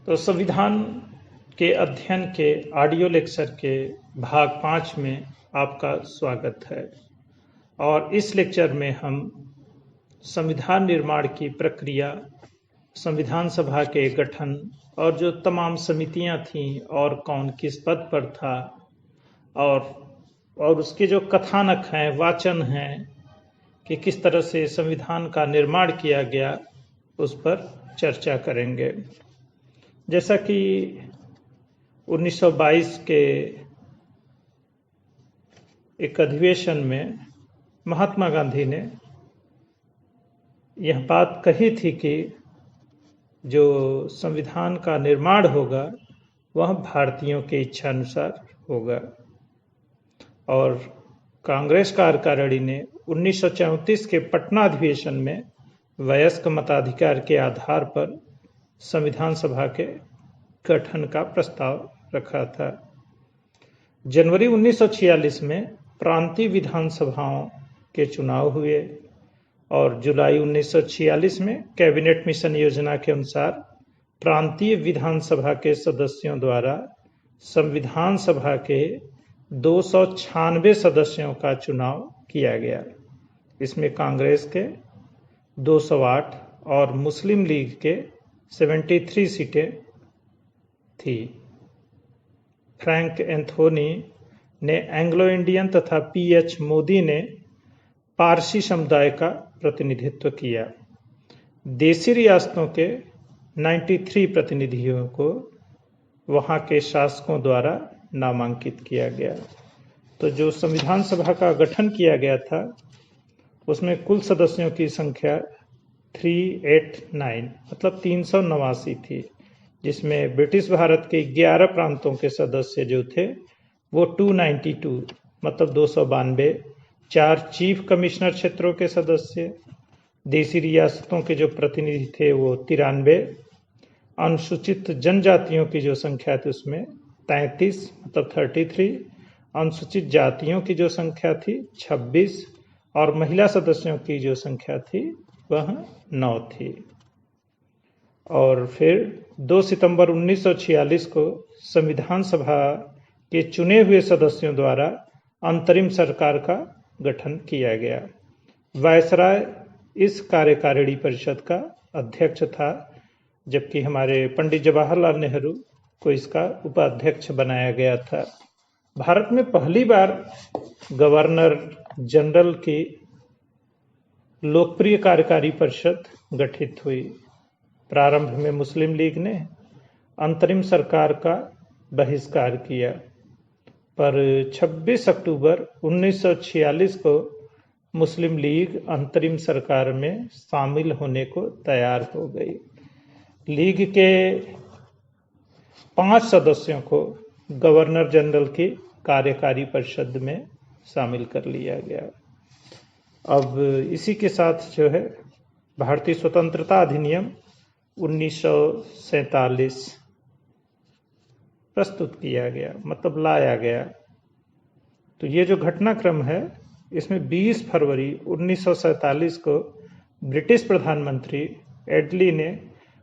तो संविधान के अध्ययन के ऑडियो लेक्चर के भाग 5 में आपका स्वागत है। और इस लेक्चर में हम संविधान निर्माण की प्रक्रिया, संविधान सभा के गठन और जो तमाम समितियां थीं और कौन किस पद पर था और उसके जो कथानक हैं, वाचन हैं कि किस तरह से संविधान का निर्माण किया गया, उस पर चर्चा करेंगे। जैसा कि 1922 के एक अधिवेशन में महात्मा गांधी ने यह बात कही थी कि जो संविधान का निर्माण होगा वह भारतीयों के इच्छा अनुसार होगा। और कांग्रेस कार्यकारिणी ने 1934 के पटना अधिवेशन में वयस्क मताधिकार के आधार पर संविधान सभा के गठन का प्रस्ताव रखा था। जनवरी 1946 में प्रांतीय विधानसभाओं के चुनाव हुए और जुलाई 1946 में कैबिनेट मिशन योजना के अनुसार प्रांतीय विधानसभा के सदस्यों द्वारा संविधान सभा के 296 सदस्यों का चुनाव किया गया। इसमें कांग्रेस के 208 और मुस्लिम लीग के 73 सीटें थी। फ्रैंक एंथोनी ने एंग्लो इंडियन तथा पीएच मोदी ने पारसी समुदाय का प्रतिनिधित्व किया। देशी रियासतों के 93 प्रतिनिधियों को वहां के शासकों द्वारा नामांकित किया गया। तो जो संविधान सभा का गठन किया गया था उसमें कुल सदस्यों की संख्या 389 मतलब 389 थी, जिसमें ब्रिटिश भारत के 11 प्रांतों के सदस्य जो थे वो 292 मतलब 292, 4 चीफ कमिश्नर क्षेत्रों के सदस्य, देशी रियासतों के जो प्रतिनिधि थे वो 93, अनुसूचित जनजातियों की जो संख्या थी उसमें 33 मतलब 33, अनुसूचित जातियों की जो संख्या थी 26 और महिला सदस्यों की जो संख्या थी वह 9 थी। और फिर 2 सितंबर 1946 को संविधान सभा के चुने हुए सदस्यों द्वारा अंतरिम सरकार का गठन किया गया। वायसराय इस कार्यकारिणी परिषद का अध्यक्ष था, जबकि हमारे पंडित जवाहरलाल नेहरू को इसका उपाध्यक्ष बनाया गया था। भारत में पहली बार गवर्नर जनरल की लोकप्रिय कार्यकारी परिषद गठित हुई। प्रारंभ में मुस्लिम लीग ने अंतरिम सरकार का बहिष्कार किया, पर 26 अक्टूबर 1946 को मुस्लिम लीग अंतरिम सरकार में शामिल होने को तैयार हो गई। लीग के 5 सदस्यों को गवर्नर जनरल की कार्यकारी परिषद में शामिल कर लिया गया। अब इसी के साथ जो है भारतीय स्वतंत्रता अधिनियम 1947 प्रस्तुत किया गया, मतलब लाया गया। तो ये जो घटनाक्रम है इसमें 20 फरवरी 1947 को ब्रिटिश प्रधानमंत्री एडली ने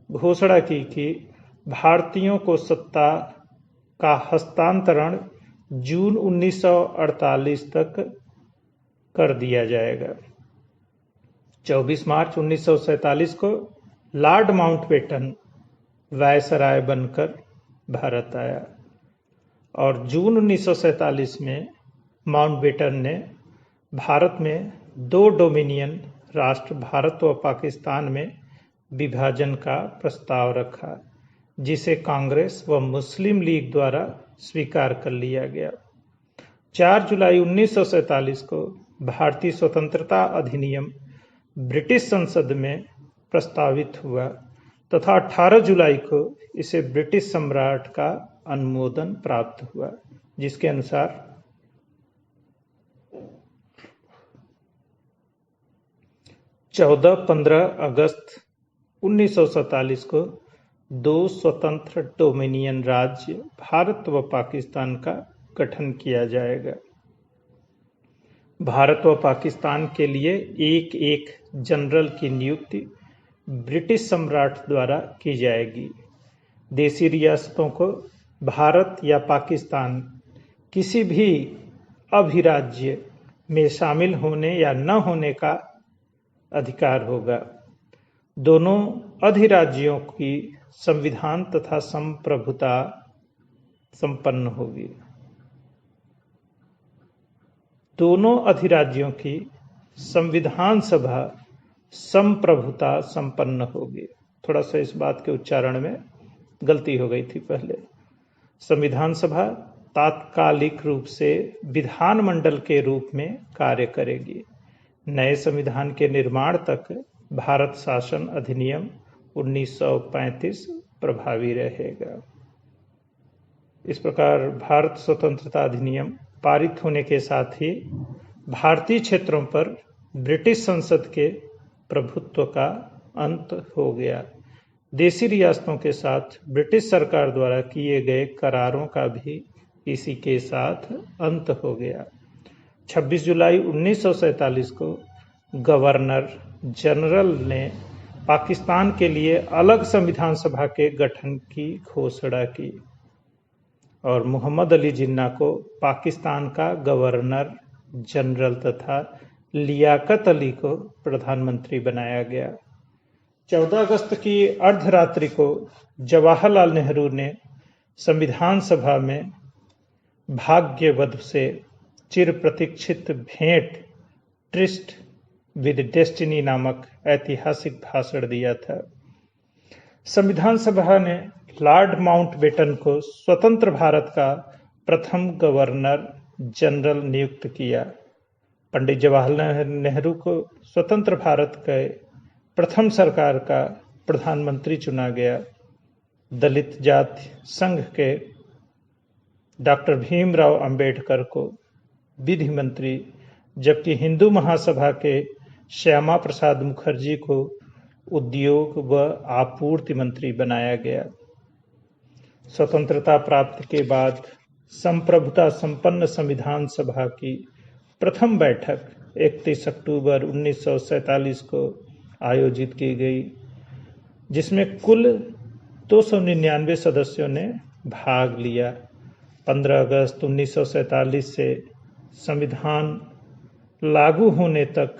घोषणा की कि भारतीयों को सत्ता का हस्तांतरण जून 1948 तक कर दिया जाएगा। 24 मार्च 1947 को लॉर्ड माउंटबेटन वायसराय बनकर भारत आया और जून 1947 में माउंटबेटन ने भारत में 2 डोमिनियन राष्ट्र भारत व पाकिस्तान में विभाजन का प्रस्ताव रखा, जिसे कांग्रेस व मुस्लिम लीग द्वारा स्वीकार कर लिया गया। 4 जुलाई 1947 को भारतीय स्वतंत्रता अधिनियम ब्रिटिश संसद में प्रस्तावित हुआ तथा 18 जुलाई को इसे ब्रिटिश सम्राट का अनुमोदन प्राप्त हुआ, जिसके अनुसार 14-15 अगस्त 1947 को 2 स्वतंत्र डोमिनियन राज्य भारत व पाकिस्तान का गठन किया जाएगा। भारत व पाकिस्तान के लिए एक एक जनरल की नियुक्ति ब्रिटिश सम्राट द्वारा की जाएगी। देशी रियासतों को भारत या पाकिस्तान किसी भी अभिराज्य में शामिल होने या न होने का अधिकार होगा। दोनों अधिराज्यों की संविधान तथा संप्रभुता संपन्न होगी। दोनों अधिराज्यों की संविधान सभा संप्रभुता संपन्न होगी। थोड़ा सा इस बात के उच्चारण में गलती हो गई थी पहले। संविधान सभा तात्कालिक रूप से विधानमंडल के रूप में कार्य करेगी। नए संविधान के निर्माण तक भारत शासन अधिनियम 1935 प्रभावी रहेगा। इस प्रकार भारत स्वतंत्रता अधिनियम पारित होने के साथ ही भारतीय क्षेत्रों पर ब्रिटिश संसद के प्रभुत्व का अंत हो गया। देशी रियासतों के साथ ब्रिटिश सरकार द्वारा किए गए करारों का भी इसी के साथ अंत हो गया। 26 जुलाई 1947 को गवर्नर जनरल ने पाकिस्तान के लिए अलग संविधान सभा के गठन की घोषणा की और मोहम्मद अली जिन्ना को पाकिस्तान का गवर्नर जनरल तथा लियाकत अली को प्रधानमंत्री बनाया गया। 14 अगस्त की अर्धरात्रि को जवाहरलाल नेहरू ने संविधान सभा में भाग्यवध से चिर प्रतीक्षित भेंट ट्रिस्ट विद डेस्टिनी नामक ऐतिहासिक भाषण दिया था। संविधान सभा ने लॉर्ड माउंटबेटन को स्वतंत्र भारत का प्रथम गवर्नर जनरल नियुक्त किया। पंडित जवाहरलाल नेहरू को स्वतंत्र भारत के प्रथम सरकार का प्रधानमंत्री चुना गया। दलित जाति संघ के डॉक्टर भीमराव अंबेडकर को विधि मंत्री, जबकि हिंदू महासभा के श्यामा प्रसाद मुखर्जी को उद्योग व आपूर्ति मंत्री बनाया गया। स्वतंत्रता प्राप्ति के बाद संप्रभुता संपन्न संविधान सभा की प्रथम बैठक 31 अक्टूबर 1947 को आयोजित की गई, जिसमें कुल 299 सदस्यों ने भाग लिया। 15 अगस्त 1947 से संविधान लागू होने तक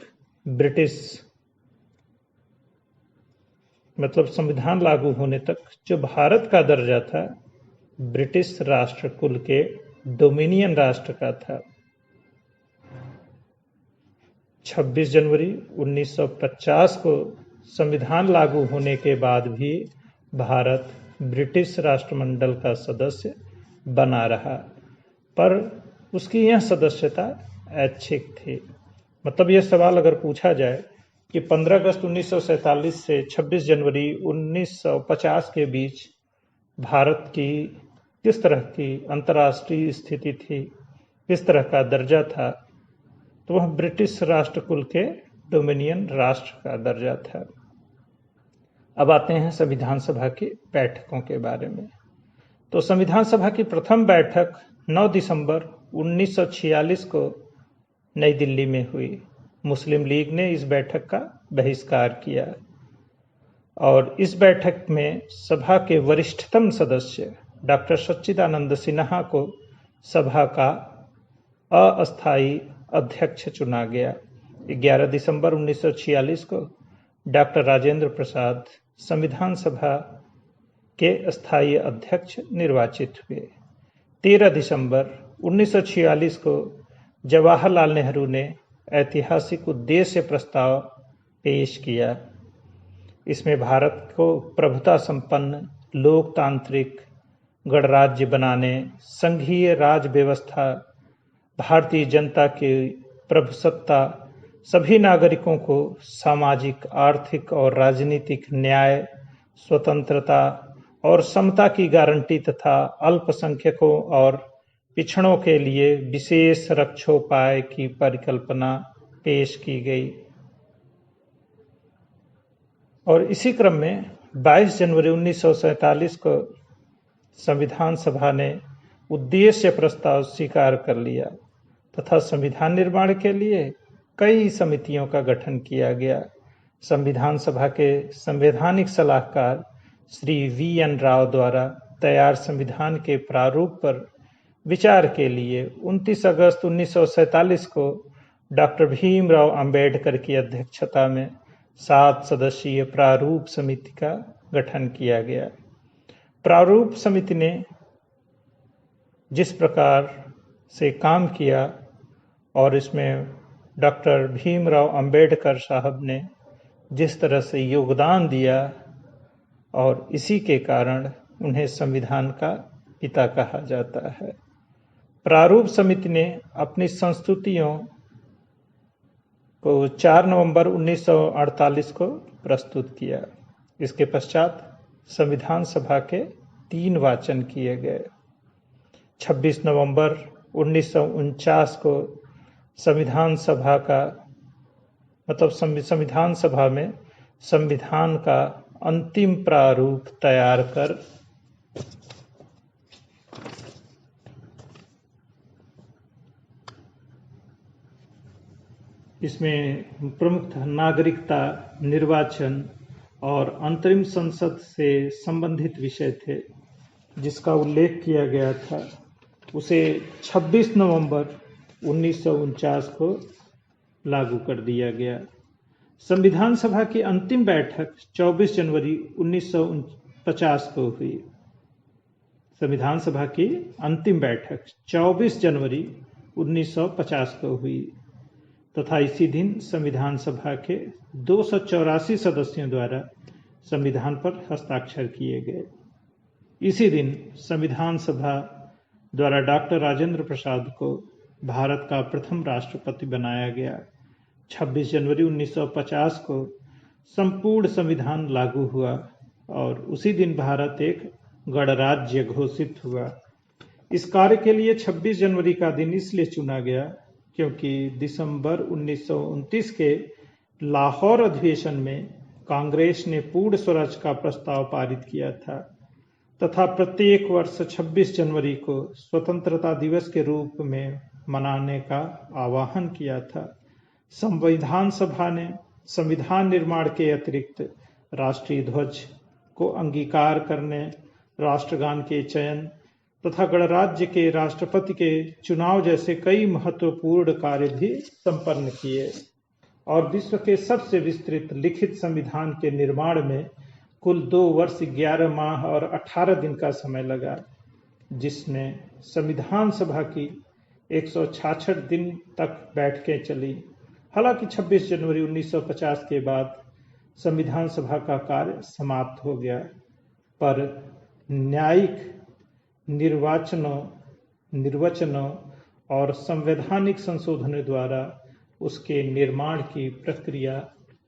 संविधान लागू होने तक जो भारत का दर्जा था ब्रिटिश राष्ट्रकुल के डोमिनियन राष्ट्र का था। 26 जनवरी 1950 को संविधान लागू होने के बाद भी भारत ब्रिटिश राष्ट्रमंडल का सदस्य बना रहा, पर उसकी यह सदस्यता ऐच्छिक थी। मतलब यह सवाल अगर पूछा जाए कि 15 अगस्त 1947 से 26 जनवरी 1950 के बीच भारत की किस तरह की अंतर्राष्ट्रीय स्थिति थी, किस तरह का दर्जा था, तो वह ब्रिटिश राष्ट्रकुल के डोमिनियन राष्ट्र का दर्जा था। अब आते हैं संविधान सभा की बैठकों के बारे में। तो संविधान सभा की प्रथम बैठक 9 दिसंबर 1946 को नई दिल्ली में हुई। मुस्लिम लीग ने इस बैठक का बहिष्कार किया और इस बैठक में सभा के वरिष्ठतम सदस्य डॉक्टर सच्चिदानंद सिन्हा को सभा का अस्थायी अध्यक्ष चुना गया। 11 दिसंबर 1946 को डॉक्टर राजेंद्र प्रसाद संविधान सभा के अस्थायी अध्यक्ष निर्वाचित हुए। 13 दिसंबर 1946 को जवाहरलाल नेहरू ने ऐतिहासिक उद्देश्य प्रस्ताव पेश किया। इसमें भारत को प्रभुता संपन्न लोकतांत्रिक गणराज्य बनाने, संघीय राज व्यवस्था, भारतीय जनता की प्रभुसत्ता, सभी नागरिकों को सामाजिक, आर्थिक और राजनीतिक न्याय, स्वतंत्रता और समता की गारंटी तथा अल्पसंख्यकों और पिछड़ों के लिए विशेष रक्षोपाय की परिकल्पना पेश की गई। और इसी क्रम में 22 जनवरी 1947 को संविधान सभा ने उद्देश्य प्रस्ताव स्वीकार कर लिया तथा संविधान निर्माण के लिए कई समितियों का गठन किया गया। संविधान सभा के संवैधानिक सलाहकार श्री V.N. राव द्वारा तैयार संविधान के प्रारूप पर विचार के लिए 29 अगस्त 1947 को डॉक्टर भीमराव अंबेडकर की अध्यक्षता में 7 सदस्यीय प्रारूप समिति का गठन किया गया। प्रारूप समिति ने जिस प्रकार से काम किया और इसमें डॉक्टर भीमराव अंबेडकर साहब ने जिस तरह से योगदान दिया और इसी के कारण उन्हें संविधान का पिता कहा जाता है। प्रारूप समिति ने अपनी संस्तुतियों को 4 नवंबर 1948 को प्रस्तुत किया। इसके पश्चात संविधान सभा के 3 वाचन किए गए। 26 नवंबर 1949 को संविधान सभा में संविधान का अंतिम प्रारूप तैयार कर इसमें प्रमुख नागरिकता, निर्वाचन और अंतरिम संसद से संबंधित विषय थे जिसका उल्लेख किया गया था। उसे 26 नवंबर 1949 को लागू कर दिया गया। संविधान सभा की अंतिम बैठक 24 जनवरी 1950 को हुई। संविधान सभा की अंतिम बैठक 24 जनवरी 1950 को हुई तथा इसी दिन संविधान सभा के 284 सदस्यों द्वारा संविधान पर हस्ताक्षर किए गए। इसी दिन संविधान सभा द्वारा डॉक्टर राजेंद्र प्रसाद को भारत का प्रथम राष्ट्रपति बनाया गया। 26 जनवरी 1950 को संपूर्ण संविधान लागू हुआ और उसी दिन भारत एक गणराज्य घोषित हुआ। इस कार्य के लिए 26 जनवरी का दिन इसलिए चुना गया क्योंकि दिसंबर 1929 के लाहौर अधिवेशन में कांग्रेस ने पूर्ण स्वराज का प्रस्ताव पारित किया था तथा प्रत्येक वर्ष 26 जनवरी को स्वतंत्रता दिवस के रूप में मनाने का आह्वान किया था। संविधान सभा ने संविधान निर्माण के अतिरिक्त राष्ट्रीय ध्वज को अंगीकार करने, राष्ट्रगान के चयन तथा गणराज्य के राष्ट्रपति के चुनाव जैसे कई महत्वपूर्ण कार्य भी संपन्न किए और विश्व के सबसे विस्तृत लिखित संविधान के निर्माण में कुल 2 वर्ष 11 माह और 18 दिन का समय लगा, जिसमें संविधान सभा की 166 दिन तक बैठकें चली। हालांकि 26 जनवरी 1950 के बाद संविधान सभा का कार्य समाप्त हो गया, पर न्यायिक निर्वचनों और संवैधानिक संशोधनों द्वारा उसके निर्माण की प्रक्रिया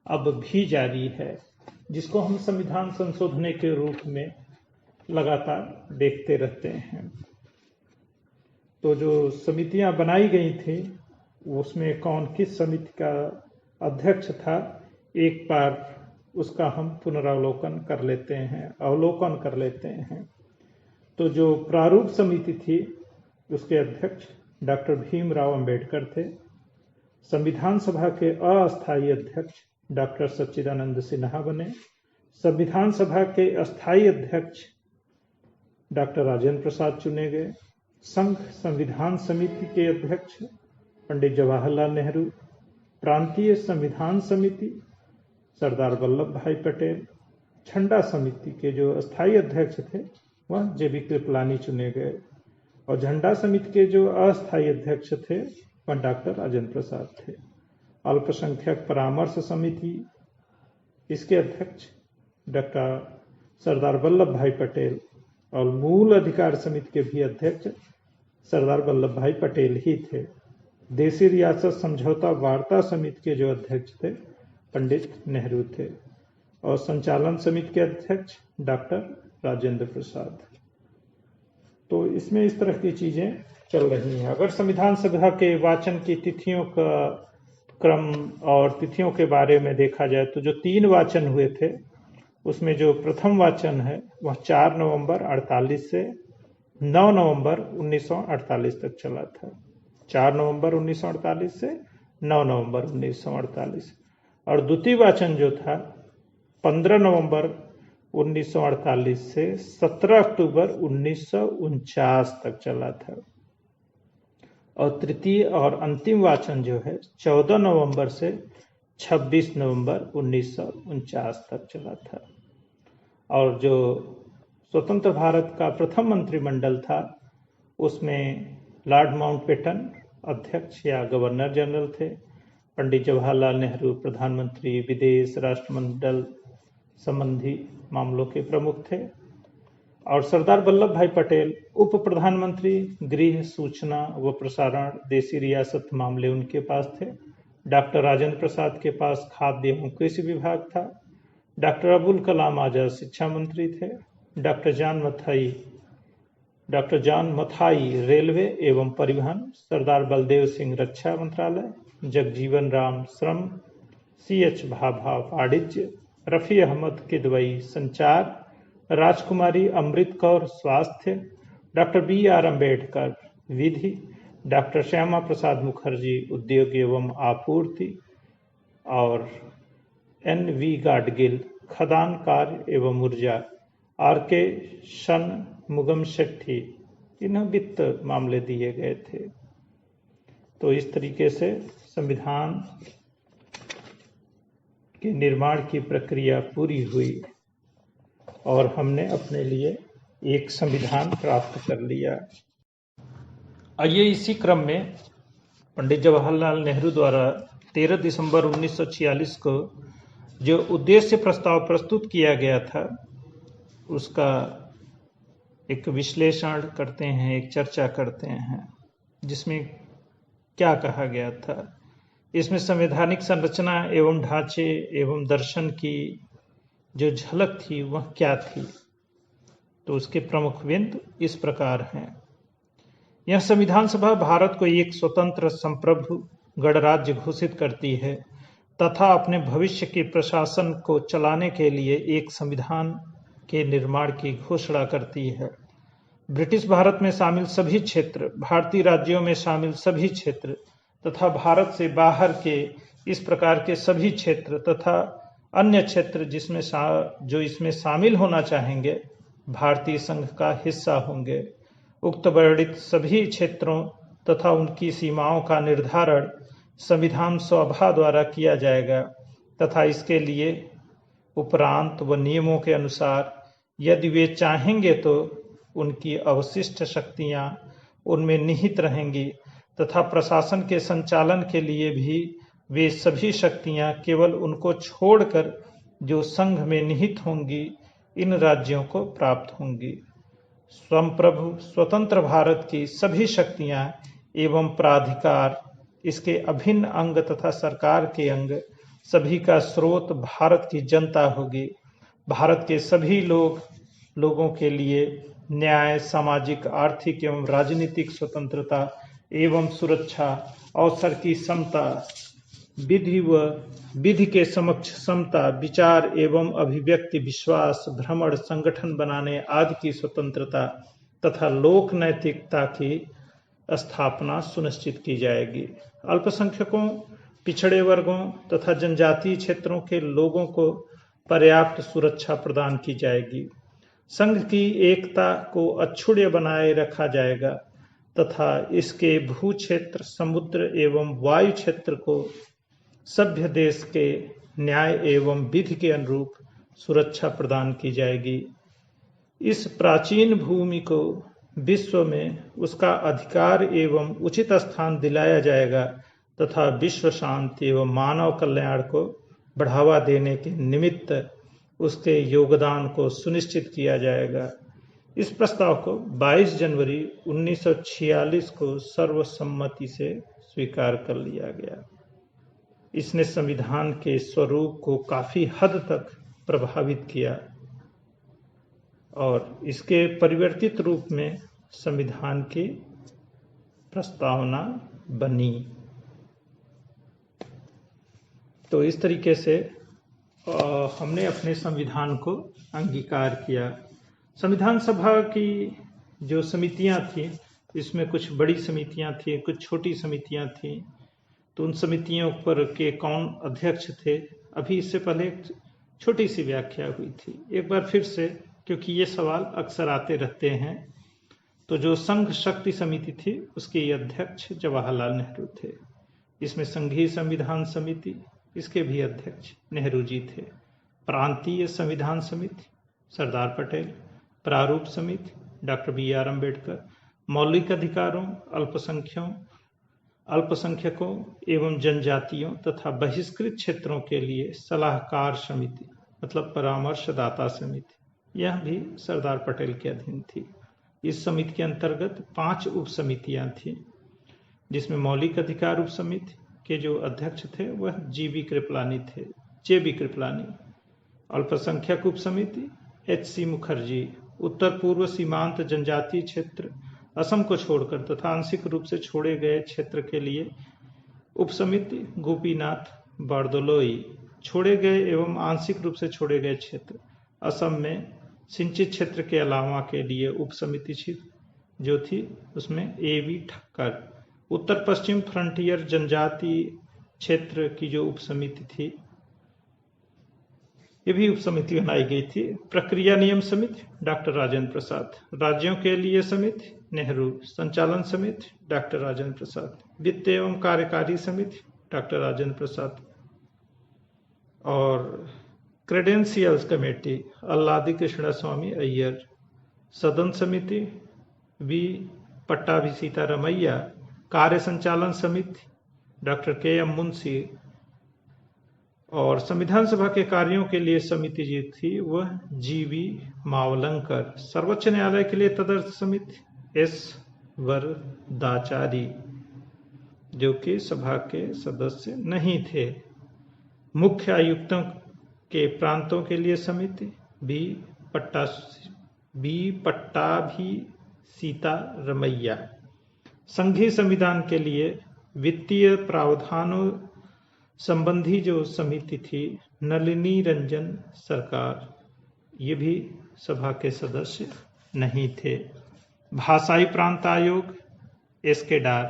अब भी जारी है, जिसको हम संविधान संशोधन के रूप में लगातार देखते रहते हैं। तो जो समितियां बनाई गई थी उसमें कौन किस समिति का अध्यक्ष था, एक बार उसका हम अवलोकन कर लेते हैं। तो जो प्रारूप समिति थी उसके अध्यक्ष डॉक्टर भीमराव अंबेडकर थे। संविधान सभा के अस्थायी अध्यक्ष डॉक्टर सच्चिदानंद सिन्हा बने। संविधान सभा के अस्थायी अध्यक्ष डॉक्टर राजेंद्र प्रसाद चुने गए। संघ संविधान समिति के अध्यक्ष पंडित जवाहरलाल नेहरू। प्रांतीय संविधान समिति सरदार वल्लभ भाई पटेल। झंडा समिति के जो अस्थायी अध्यक्ष थे वह जेबी कृपलानी चुने गए और झंडा समिति के जो अस्थायी अध्यक्ष थे वह डॉक्टर राजेंद्र प्रसाद थे। अल्पसंख्यक परामर्श समिति, इसके अध्यक्ष डॉक्टर सरदार वल्लभ भाई पटेल और मूल अधिकार समिति के भी अध्यक्ष सरदार वल्लभ भाई पटेल ही थे। देशी रियासत समझौता वार्ता समिति के जो अध्यक्ष थे पंडित नेहरू थे और संचालन समिति के अध्यक्ष डॉक्टर राजेंद्र प्रसाद। तो इसमें इस तरह की चीजें चल रही हैं। अगर संविधान सभा के वाचन की तिथियों का क्रम और तिथियों के बारे में देखा जाए तो जो 3 वाचन हुए थे उसमें जो प्रथम वाचन है वह 4 नवंबर 48 से 9 नवंबर 1948 तक चला था। 4 नवंबर 1948 से 9 नवंबर 1948 और द्वितीय वाचन जो था 15 नवंबर 1948 से 17 अक्टूबर 1949 तक चला था और तृतीय और अंतिम वाचन जो है 14 नवंबर से 26 नवंबर 1949 तक चला था। और जो स्वतंत्र भारत का प्रथम मंत्रिमंडल था उसमें लॉर्ड माउंटबेटन अध्यक्ष या गवर्नर जनरल थे, पंडित जवाहरलाल नेहरू प्रधानमंत्री विदेश राष्ट्रमंडल संबंधी मामलों के प्रमुख थे और सरदार वल्लभ भाई पटेल उप प्रधानमंत्री गृह सूचना व प्रसारण देशी रियासत मामले उनके पास थे। डॉक्टर राजेंद्र प्रसाद के पास खाद्य एवं कृषि विभाग था। डॉक्टर अबुल कलाम आजाद शिक्षा मंत्री थे। डॉक्टर जॉन मथाई रेलवे एवं परिवहन, सरदार बलदेव सिंह रक्षा मंत्रालय, जगजीवन राम श्रम, CH भाभा वाणिज्य, रफी अहमद किदवई संचार, राजकुमारी अमृत कौर स्वास्थ्य, डॉक्टर BR अम्बेडकर विधि, डॉक्टर श्यामा प्रसाद मुखर्जी उद्योग एवं आपूर्ति और NV गाडगिल खदान कार्य एवं ऊर्जा, RK शनमुगम शेट्टी इन्हें वित्त मामले दिए गए थे। तो इस तरीके से संविधान के निर्माण की प्रक्रिया पूरी हुई और हमने अपने लिए एक संविधान प्राप्त कर लिया। आइए इसी क्रम में पंडित जवाहरलाल नेहरू द्वारा 13 दिसंबर 1946 को जो उद्देश्य प्रस्ताव प्रस्तुत किया गया था उसका एक विश्लेषण करते हैं, एक चर्चा करते हैं, जिसमें क्या कहा गया था। इसमें संवैधानिक संरचना एवं ढांचे एवं दर्शन की जो झलक थी वह क्या थी। तो उसके प्रमुख बिंदु इस प्रकार हैं। यह संविधान सभा भारत को एक स्वतंत्र संप्रभु गणराज्य घोषित करती है तथा अपने भविष्य के प्रशासन को चलाने के लिए एक संविधान के निर्माण की घोषणा करती है। ब्रिटिश भारत में शामिल सभी क्षेत्र, भारतीय राज्यों में शामिल सभी क्षेत्र तथा भारत से बाहर के इस प्रकार के सभी क्षेत्र तथा अन्य क्षेत्र जो इसमें शामिल होना चाहेंगे भारतीय संघ का हिस्सा होंगे। उक्त वर्णित सभी क्षेत्रों तथा उनकी सीमाओं का निर्धारण संविधान सभा द्वारा किया जाएगा तथा इसके लिए उपरांत व नियमों के अनुसार यदि वे चाहेंगे तो उनकी अवशिष्ट शक्तियां उनमें निहित रहेंगी तथा प्रशासन के संचालन के लिए भी वे सभी शक्तियां केवल उनको छोड़कर जो संघ में निहित होंगी इन राज्यों को प्राप्त होंगी। संप्रभु स्वतंत्र भारत की सभी शक्तियां एवं प्राधिकार, इसके अभिन्न अंग तथा सरकार के अंग सभी का स्रोत भारत की जनता होगी। भारत के सभी लोगों के लिए न्याय, सामाजिक, आर्थिक एवं राजनीतिक स्वतंत्रता एवं सुरक्षा, अवसर की समता, विधि के समक्ष समता, विचार एवं अभिव्यक्ति, विश्वास, भ्रमण, संगठन बनाने आदि की स्वतंत्रता तथा लोक नैतिकता की स्थापना सुनिश्चित की जाएगी। अल्पसंख्यकों, पिछड़े वर्गों तथा जनजातीय क्षेत्रों के लोगों को पर्याप्त सुरक्षा प्रदान की जाएगी। संघ की एकता को अक्षुण्य बनाए रखा जाएगा तथा इसके भू क्षेत्र, समुद्र एवं वायु क्षेत्र को सभ्य देश के न्याय एवं विधि के अनुरूप सुरक्षा प्रदान की जाएगी। इस प्राचीन भूमि को विश्व में उसका अधिकार एवं उचित स्थान दिलाया जाएगा तथा विश्व शांति एवं मानव कल्याण को बढ़ावा देने के निमित्त उसके योगदान को सुनिश्चित किया जाएगा। इस प्रस्ताव को 22 जनवरी 1946 को सर्वसम्मति से स्वीकार कर लिया गया। इसने संविधान के स्वरूप को काफी हद तक प्रभावित किया और इसके परिवर्तित रूप में संविधान की प्रस्तावना बनी। तो इस तरीके से हमने अपने संविधान को अंगीकार किया। संविधान सभा की जो समितियां थी, इसमें कुछ बड़ी समितियां थी, कुछ छोटी समितियां थी। तो उन समितियों पर के कौन अध्यक्ष थे, अभी इससे पहले छोटी सी व्याख्या हुई थी। एक बार फिर से, क्योंकि ये सवाल अक्सर आते रहते हैं, तो जो संघ शक्ति समिति थी उसके अध्यक्ष जवाहरलाल नेहरू थे। इसमें संघीय संविधान समिति, इसके भी अध्यक्ष नेहरू जी थे। प्रांतीय संविधान समिति सरदार पटेल, प्रारूप समिति डॉक्टर बी.आर. अम्बेडकर, मौलिक अधिकारों, अल्पसंख्यकों एवं जनजातियों तथा बहिष्कृत क्षेत्रों के लिए सलाहकार समिति मतलब परामर्शदाता समिति, यह भी सरदार पटेल के अधीन थी। इस समिति के अंतर्गत 5 उप समितियां थीं, जिसमें मौलिक अधिकार उप समिति के जो अध्यक्ष थे वह जे.बी. कृपलानी, अल्पसंख्यक उप समिति H.C. मुखर्जी, उत्तर पूर्व सीमांत जनजातीय क्षेत्र असम को छोड़कर तथा आंशिक रूप से छोड़े गए क्षेत्र के लिए उप समिति गोपीनाथ बारदोलोई, छोड़े गए एवं आंशिक रूप से छोड़े गए क्षेत्र असम में सिंचित क्षेत्र के अलावा के लिए उप समिति जो थी उसमें A.V. ठक्कर, उत्तर पश्चिम फ्रंटियर जनजातीय क्षेत्र की जो उप समिति थी ये भी उप समिति बनाई गई थी। प्रक्रिया नियम समिति डॉक्टर राजेंद्र प्रसाद, राज्यों के लिए समिति नेहरू, संचालन समिति डॉक्टर राजेंद्र प्रसाद, वित्त एवं कार्यकारी समिति डॉक्टर राजेंद्र प्रसाद, और credentials committee Alladi Krishnaswami Iyer, सदन समिति वी पट्टाभी सीतारमैया, कार्य संचालन समिति डॉक्टर के.एम. मुंशी, और संविधान सभा के कार्यों के लिए समिति जो थी वह जी.वी. मावलंकर, सर्वोच्च न्यायालय के लिए तदर्थ समिति एस. वरदाचारी जो कि सभा के सदस्य नहीं थे, मुख्य आयुक्तों के प्रांतों के लिए समिति बी पट्टाभी सीतारमैया, संघीय संविधान के लिए वित्तीय प्रावधानों संबंधी जो समिति थी नलिनी रंजन सरकार, ये भी सभा के सदस्य नहीं थे। भाषाई प्रांत आयोग एस.के. डार,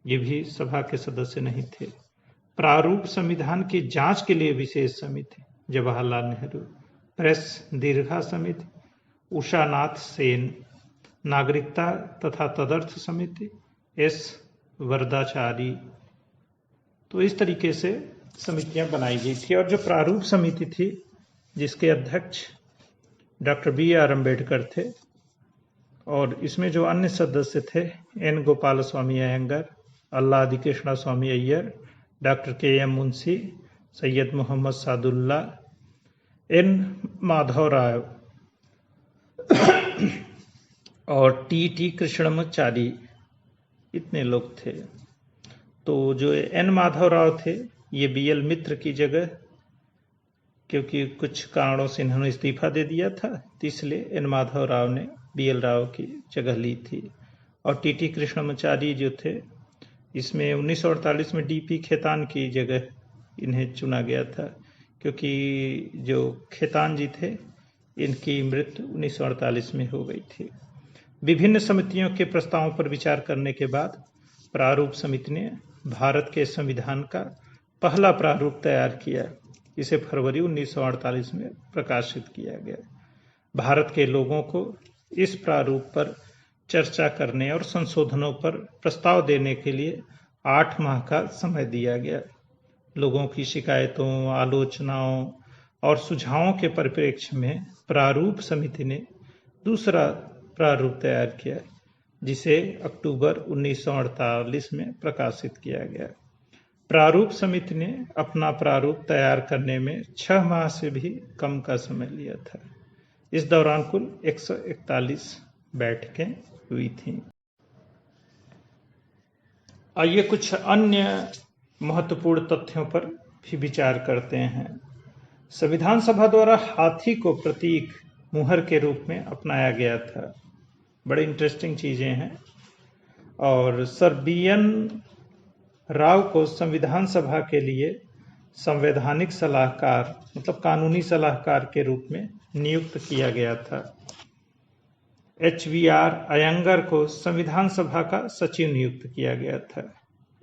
ये भी सभा के सदस्य नहीं थे। प्रारूप संविधान की जांच के लिए विशेष समिति जवाहरलाल नेहरू, प्रेस दीर्घा समिति उषा नाथ सेन, नागरिकता तथा तदर्थ समिति एस. वरदाचारी। तो इस तरीके से समितियां बनाई गई थी। और जो प्रारूप समिति थी जिसके अध्यक्ष डॉक्टर बी.आर. अम्बेडकर थे, और इसमें जो अन्य सदस्य थे N. Gopalaswami Ayyangar, Alladi Krishnaswami Iyer, doctor K M. Munshi, Syed Mohammad Saadulla, N. Madhavrao और टी कृष्णमाचारी, इतने लोग थे। तो जो एन. माधवराव थे ये बी.एल. मित्र की जगह, क्योंकि कुछ कारणों से इन्होंने इस्तीफा दे दिया था, तो इसलिए एन. माधवराव ने बी.एल. राव की जगह ली थी। और टी कृष्णमाचारी जो थे, इसमें 1948 में डी.पी. खेतान की जगह इन्हें चुना गया था, क्योंकि जो खेतान जी थे इनकी मृत्यु 1948 में हो गई थी। विभिन्न समितियों के प्रस्तावों पर विचार करने के बाद प्रारूप समिति ने भारत के संविधान का पहला प्रारूप तैयार किया। इसे फरवरी 1948 में प्रकाशित किया गया। भारत के लोगों को इस प्रारूप पर चर्चा करने और संशोधनों पर प्रस्ताव देने के लिए 8 माह का समय दिया गया। लोगों की शिकायतों, आलोचनाओं और सुझावों के परिप्रेक्ष्य में प्रारूप समिति ने दूसरा प्रारूप तैयार किया, जिसे अक्टूबर 1948 में प्रकाशित किया गया। प्रारूप समिति ने अपना प्रारूप तैयार करने में 6 माह से भी कम का समय लिया था। इस दौरान कुल 141 बैठकें हुई थीं। आइए कुछ अन्य महत्वपूर्ण तथ्यों पर भी विचार करते हैं। संविधान सभा द्वारा हाथी को प्रतीक मुहर के रूप में अपनाया गया था। बड़े इंटरेस्टिंग चीजें हैं। और सर बी.एन. राव को संविधान सभा के लिए संवैधानिक सलाहकार मतलब कानूनी सलाहकार के रूप में नियुक्त किया गया था। H.V.R. अयंगर को संविधान सभा का सचिव नियुक्त किया गया था।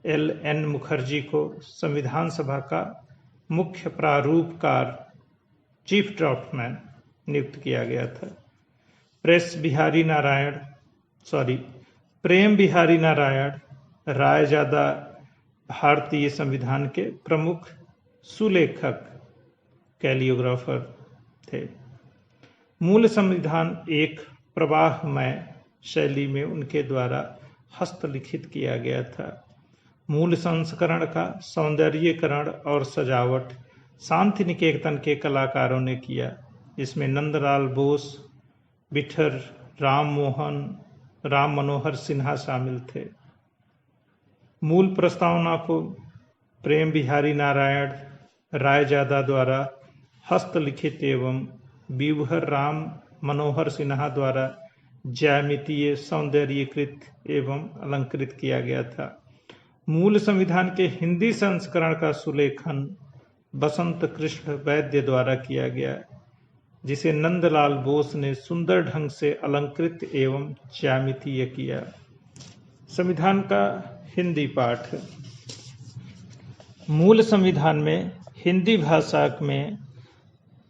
L.N. मुखर्जी को संविधान सभा का मुख्य प्रारूपकार चीफ ड्राफ्टमैन नियुक्त किया गया था। प्रेम बिहारी नारायण रायजादा भारतीय संविधान के प्रमुख सुलेखक कैलियोग्राफर थे। मूल संविधान एक प्रवाहमय शैली में उनके द्वारा हस्तलिखित किया गया था। मूल संस्करण का सौंदर्यीकरण और सजावट शांति निकेतन के कलाकारों ने किया। इसमें नंदलाल बोस, बिठर राम मनोहर सिन्हा शामिल थे। मूल प्रस्तावना को प्रेम बिहारी नारायण रायजादा द्वारा हस्तलिखित एवं बीवहर राम मनोहर सिन्हा द्वारा ज्यामितीय सौंदर्यीकृत एवं अलंकृत किया गया था। मूल संविधान के हिंदी संस्करण का सुलेखन बसंत कृष्ण वैद्य द्वारा किया गया, जिसे नंदलाल बोस ने सुंदर ढंग से अलंकृत एवं ज्यामितीय किया। संविधान का हिंदी पाठ। मूल संविधान में हिंदी भाषा में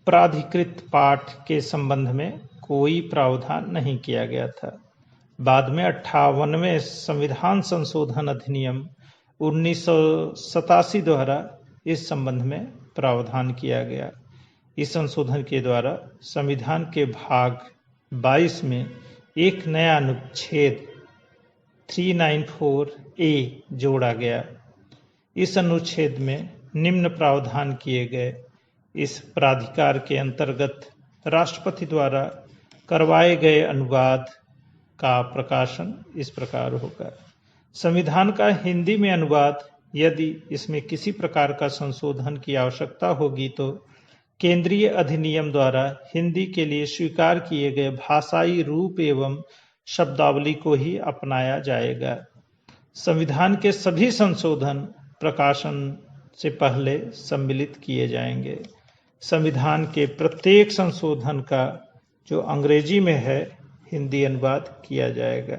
प्राधिकृत पाठ के संबंध में कोई प्रावधान नहीं किया गया था। बाद में 58वें संविधान संशोधन अधिनियम 1987 द्वारा इस संबंध में प्रावधान किया गया। इस संशोधन के द्वारा संविधान के भाग 22 में एक नया अनुच्छेद 394A जोड़ा गया। इस अनुच्छेद में निम्न प्रावधान किए गए। इस प्राधिकार के अंतर्गत राष्ट्रपति द्वारा करवाए गए अनुवाद का प्रकाशन इस प्रकार होगा। संविधान का हिंदी में अनुवाद यदि इसमें किसी प्रकार का संशोधन की आवश्यकता होगी तो केंद्रीय अधिनियम द्वारा हिंदी के लिए स्वीकार किए गए भाषाई रूप एवं शब्दावली को ही अपनाया जाएगा। संविधान के सभी संशोधन प्रकाशन से पहले सम्मिलित किए जाएंगे। संविधान के प्रत्येक संशोधन का जो अंग्रेजी में है हिंदी अनुवाद किया जाएगा।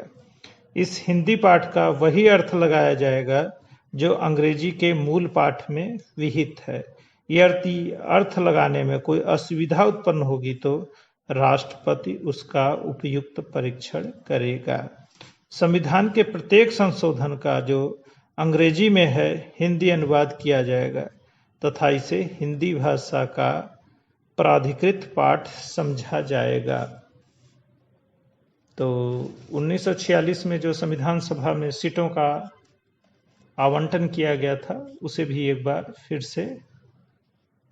इस हिंदी पाठ का वही अर्थ लगाया जाएगा जो अंग्रेजी के मूल पाठ में विहित है। यदि अर्थ लगाने में कोई असुविधा उत्पन्न होगी तो राष्ट्रपति उसका उपयुक्त परीक्षण करेगा। संविधान के प्रत्येक संशोधन का जो अंग्रेजी में है हिंदी अनुवाद किया जाएगा तथा इसे हिंदी भाषा का प्राधिकृत पाठ समझा जाएगा। तो 1946 में जो संविधान सभा में सीटों का आवंटन किया गया था उसे भी एक बार फिर से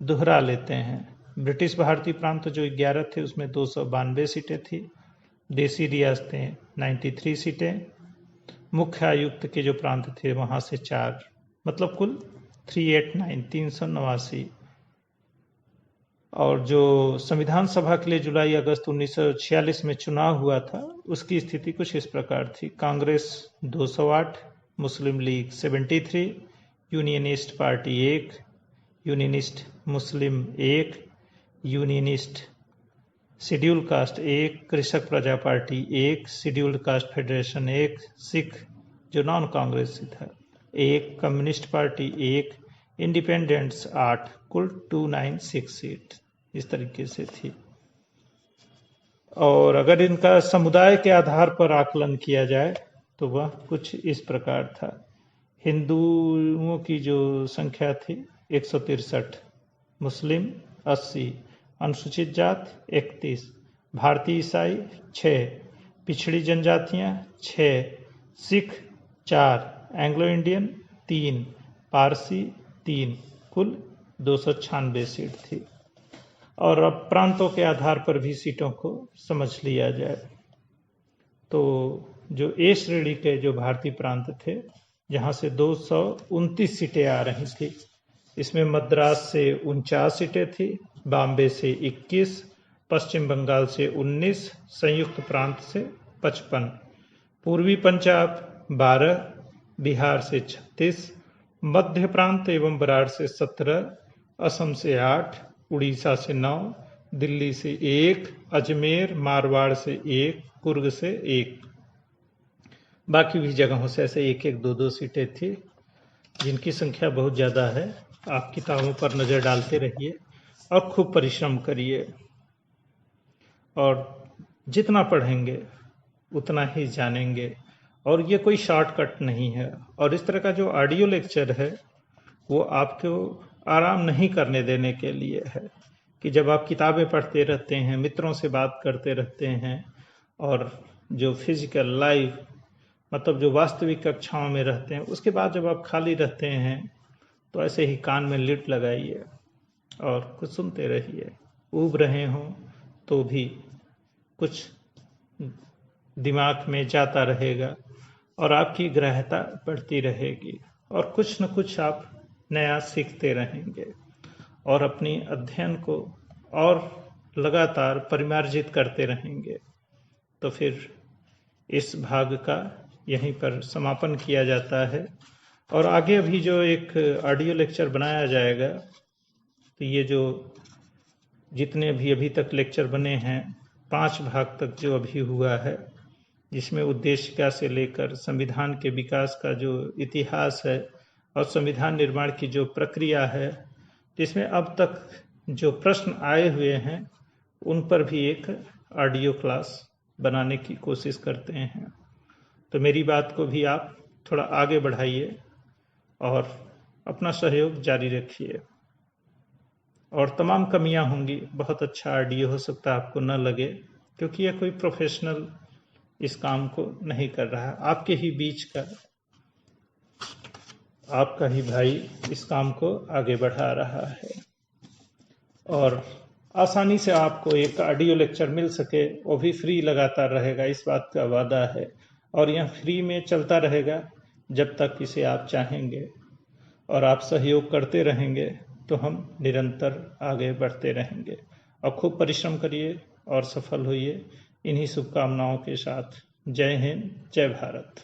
दोहरा लेते हैं। ब्रिटिश भारतीय प्रांत जो 11 थे उसमें 292 सीटें थी। देसी रियासतें 93 सीटें। मुख्य आयुक्त के जो प्रांत थे वहां से 4, मतलब कुल 389 और जो संविधान सभा के लिए जुलाई अगस्त 1946 में चुनाव हुआ था उसकी स्थिति कुछ इस प्रकार थी। कांग्रेस 208, मुस्लिम लीग 73, यूनियनिस्ट पार्टी 1, यूनियनिस्ट मुस्लिम 1, यूनियनिस्ट शेड्यूल कास्ट 1, कृषक प्रजा party 1, scheduled caste federation 1, Sikh जो नॉन कांग्रेसी था 1, कम्युनिस्ट पार्टी 1, इंडिपेंडेंट्स 8, कुल 296 सीट इस तरीके से थी। और अगर इनका समुदाय के आधार पर आकलन किया जाए तो वह कुछ इस प्रकार था। हिंदुओं की जो संख्या थी 163, मुस्लिम 80, अनुसूचित जात 31, भारतीय ईसाई 6, पिछड़ी जनजातियां 6, सिख 4, एंग्लो इंडियन 3, पारसी 3, कुल 296 सीट थी। और अब प्रांतों के आधार पर भी सीटों को समझ लिया जाए तो जो ए श्रेणी के जो भारतीय प्रांत थे जहां से 229 सीटें आ रही थी, इसमें मद्रास से 49 सीटें थी, बॉम्बे से 21, पश्चिम बंगाल से 19, संयुक्त प्रांत से 55, पूर्वी पंजाब 12, बिहार से 36, मध्य प्रांत एवं बराड़ से 17, असम से 8, उड़ीसा से 9, दिल्ली से 1, अजमेर मारवाड़ से 1, कुर्ग से 1। बाकी भी जगहों से ऐसे 1-1, 2-2 सीटें थी जिनकी संख्या बहुत ज़्यादा है। आप किताबों पर नज़र डालते रहिए और खूब परिश्रम करिए, और जितना पढ़ेंगे उतना ही जानेंगे। और ये कोई शॉर्टकट नहीं है। और इस तरह का जो ऑडियो लेक्चर है वो आपको आराम नहीं करने देने के लिए है कि जब आप किताबें पढ़ते रहते हैं, मित्रों से बात करते रहते हैं, और जो फिजिकल लाइफ मतलब जो वास्तविक कक्षाओं में रहते हैं, उसके बाद जब आप खाली रहते हैं तो ऐसे ही कान में लीड लगाइए और कुछ सुनते रहिए। ऊब रहे हों तो भी कुछ दिमाग में जाता रहेगा और आपकी ग्रहता बढ़ती रहेगी, और कुछ न कुछ आप नया सीखते रहेंगे और अपनी अध्ययन को और लगातार परिमार्जित करते रहेंगे। तो फिर इस भाग का यहीं पर समापन किया जाता है। और आगे अभी जो एक ऑडियो लेक्चर बनाया जाएगा, तो ये जो जितने भी अभी तक लेक्चर बने हैं, 5 भाग तक जो अभी हुआ है, जिसमें उद्देशिका से लेकर संविधान के विकास का जो इतिहास है और संविधान निर्माण की जो प्रक्रिया है, जिसमें अब तक जो प्रश्न आए हुए हैं उन पर भी एक ऑडियो क्लास बनाने की कोशिश करते हैं। तो मेरी बात को भी आप थोड़ा आगे बढ़ाइए और अपना सहयोग जारी रखिए। और तमाम कमियां होंगी, बहुत अच्छा ऑडियो हो सकता है आपको न लगे, क्योंकि यह कोई प्रोफेशनल इस काम को नहीं कर रहा है। आपके ही बीच का आपका ही भाई इस काम को आगे बढ़ा रहा है, और आसानी से आपको एक ऑडियो लेक्चर मिल सके, वो भी फ्री लगातार रहेगा, इस बात का वादा है। और यह फ्री में चलता रहेगा जब तक इसे आप चाहेंगे, और आप सहयोग करते रहेंगे तो हम निरंतर आगे बढ़ते रहेंगे। और खूब परिश्रम करिए और सफल होइए, इन्हीं शुभकामनाओं के साथ। जय हिंद, जय भारत।